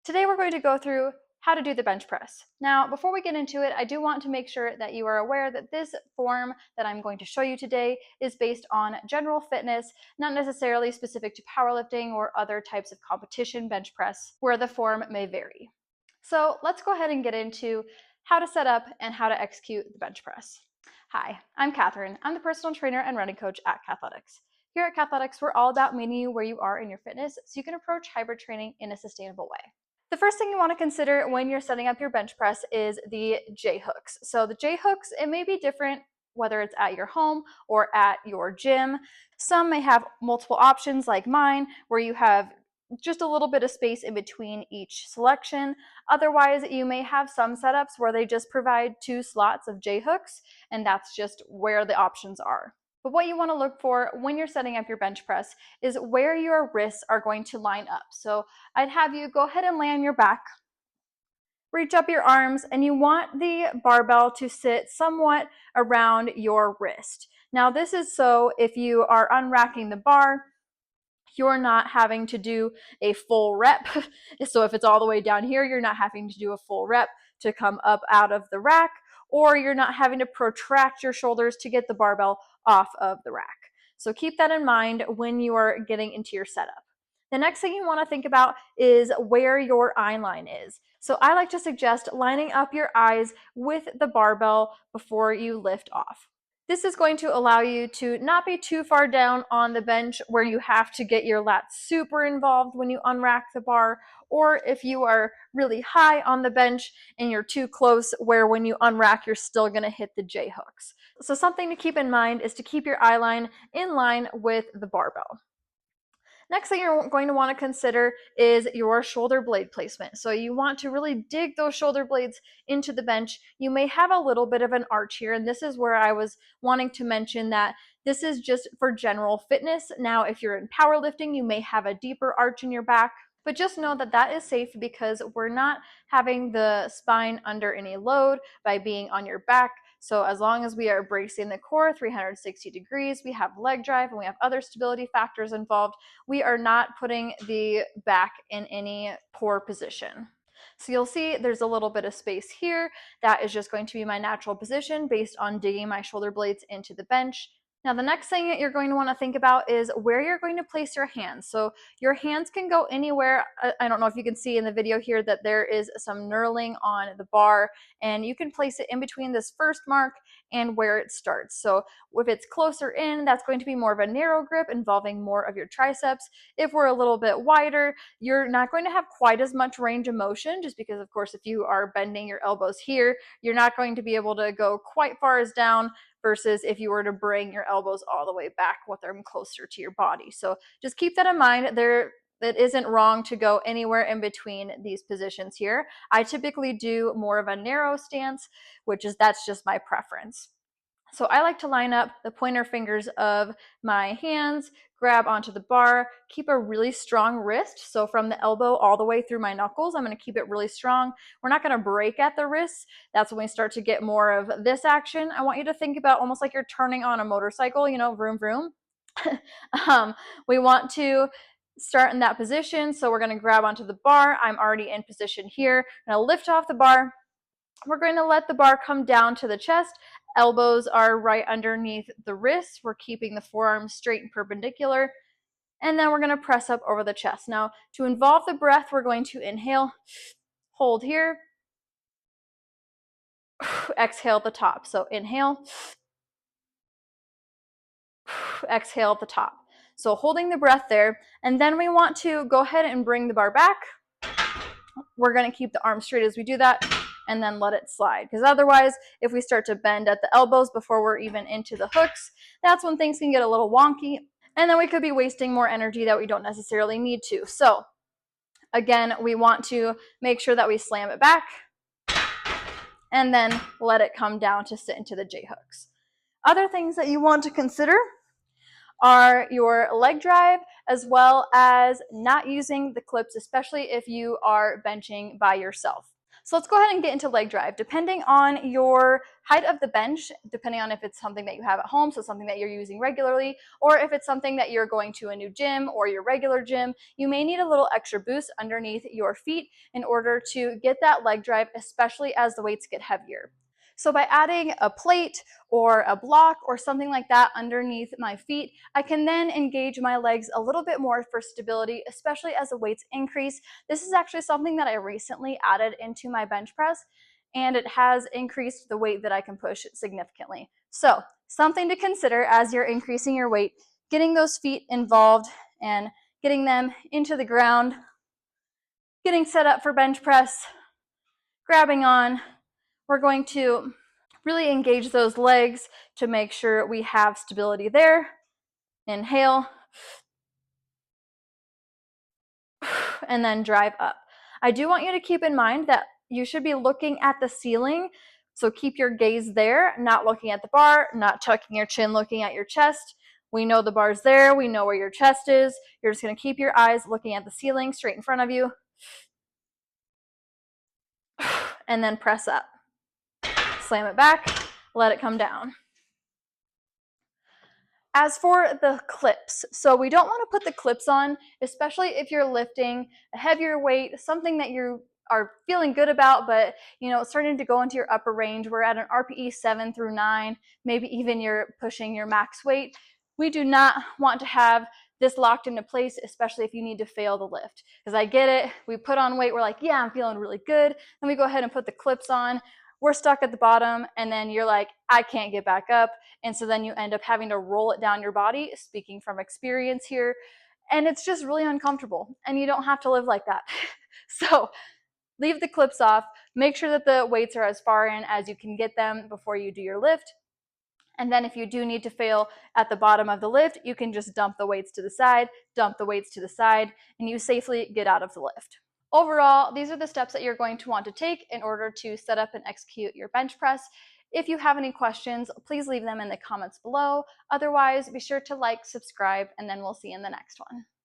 Today we're going to go through how to do the bench press. Now, before we get into it, I do want to make sure that you are aware that this form that I'm going to show you today is based on general fitness, not necessarily specific to powerlifting or other types of competition bench press, where the form may vary. So let's go ahead and get into how to set up and how to execute the bench press. Hi, I'm Catherine. I'm the personal trainer and running coach at Kathletics. Here at Kathletics, we're all about meeting you where you are in your fitness so you can approach hybrid training in a sustainable way. The first thing you want to consider when you're setting up your bench press is the J hooks. So the J hooks, it may be different whether it's at your home or at your gym. Some may have multiple options like mine, where you have just a little bit of space in between each selection. Otherwise, you may have some setups where they just provide 2 slots of J hooks, and that's just where the options are. But what you want to look for when you're setting up your bench press is where your wrists are going to line up. So I'd have you go ahead and lay on your back, reach up your arms, and you want the barbell to sit somewhat around your wrist. Now this is so if you are unracking the bar, you're not having to do a full rep. So if it's all the way down here, you're not having to do a full rep to come up out of the rack, or you're not having to protract your shoulders to get the barbell off of the rack. So keep that in mind when you are getting into your setup. The next thing you want to think about is where your eye line is. So I like to suggest lining up your eyes with the barbell before you lift off. This is going to allow you to not be too far down on the bench where you have to get your lats super involved when you unrack the bar, or if you are really high on the bench and you're too close where when you unrack you're still going to hit the J hooks. So something to keep in mind is to keep your eye line in line with the barbell. Next thing you're going to want to consider is your shoulder blade placement. So you want to really dig those shoulder blades into the bench. You may have a little bit of an arch here, and this is where I was wanting to mention that this is just for general fitness. Now, if you're in powerlifting, you may have a deeper arch in your back, but just know that that is safe because we're not having the spine under any load by being on your back. So as long as we are bracing the core 360 degrees, we have leg drive, and we have other stability factors involved, we are not putting the back in any poor position. So you'll see there's a little bit of space here. That is just going to be my natural position based on digging my shoulder blades into the bench. Now, the next thing that you're going to want to think about is where you're going to place your hands. So your hands can go anywhere. I don't know if you can see in the video here that there is some knurling on the bar, and you can place it in between this first mark and where it starts. So if it's closer in, that's going to be more of a narrow grip involving more of your triceps. If we're a little bit wider, you're not going to have quite as much range of motion, just because, of course, if you are bending your elbows here, you're not going to be able to go quite far as down versus if you were to bring your elbows all the way back with them closer to your body. So just keep that in mind. It isn't wrong to go anywhere in between these positions here. I typically do more of a narrow stance, that's just my preference. So I like to line up the pointer fingers of my hands, grab onto the bar, keep a really strong wrist. So from the elbow all the way through my knuckles, I'm going to keep it really strong. We're not going to break at the wrists. That's when we start to get more of this action. I want you to think about almost like you're turning on a motorcycle, vroom, vroom. We want to start in that position. So we're going to grab onto the bar. I'm already in position here. I'm going to lift off the bar. We're going to let the bar come down to the chest. Elbows are right underneath the wrists. We're keeping the forearms straight and perpendicular. And then we're going to press up over the chest. Now, to involve the breath, we're going to inhale, hold here, exhale at the top. So inhale, exhale at the top. So holding the breath there. And then we want to go ahead and bring the bar back. We're going to keep the arms straight as we do that, and then let it slide. Because otherwise, if we start to bend at the elbows before we're even into the hooks, that's when things can get a little wonky, and then we could be wasting more energy that we don't necessarily need to. So again, we want to make sure that we slam it back and then let it come down to sit into the J hooks. Other things that you want to consider are your leg drive, as well as not using the clips, especially if you are benching by yourself. So let's go ahead and get into leg drive. Depending on your height of the bench, depending on if it's something that you have at home, so something that you're using regularly, or if it's something that you're going to a new gym or your regular gym, you may need a little extra boost underneath your feet in order to get that leg drive, especially as the weights get heavier. So by adding a plate or a block or something like that underneath my feet, I can then engage my legs a little bit more for stability, especially as the weights increase. This is actually something that I recently added into my bench press, and it has increased the weight that I can push significantly. So something to consider as you're increasing your weight, getting those feet involved and getting them into the ground, getting set up for bench press, grabbing on. We're going to really engage those legs to make sure we have stability there. Inhale, and then drive up. I do want you to keep in mind that you should be looking at the ceiling. So keep your gaze there, not looking at the bar, not tucking your chin, looking at your chest. We know the bar's there. We know where your chest is. You're just going to keep your eyes looking at the ceiling straight in front of you. And then press up. Slam it back. Let it come down. As for the clips, so we don't want to put the clips on, especially if you're lifting a heavier weight, something that you are feeling good about, but starting to go into your upper range. We're at an RPE 7 through 9, maybe even you're pushing your max weight. We do not want to have this locked into place, especially if you need to fail the lift. Because I get it, we put on weight, we're like, yeah, I'm feeling really good. Then we go ahead and put the clips on. We're stuck at the bottom, and then you're like, I can't get back up. And so then you end up having to roll it down your body, speaking from experience here. And it's just really uncomfortable. And you don't have to live like that. So leave the clips off. Make sure that the weights are as far in as you can get them before you do your lift. And then if you do need to fail at the bottom of the lift, you can just dump the weights to the side, and you safely get out of the lift. Overall, these are the steps that you're going to want to take in order to set up and execute your bench press. If you have any questions, please leave them in the comments below. Otherwise, be sure to like, subscribe, and then we'll see you in the next one.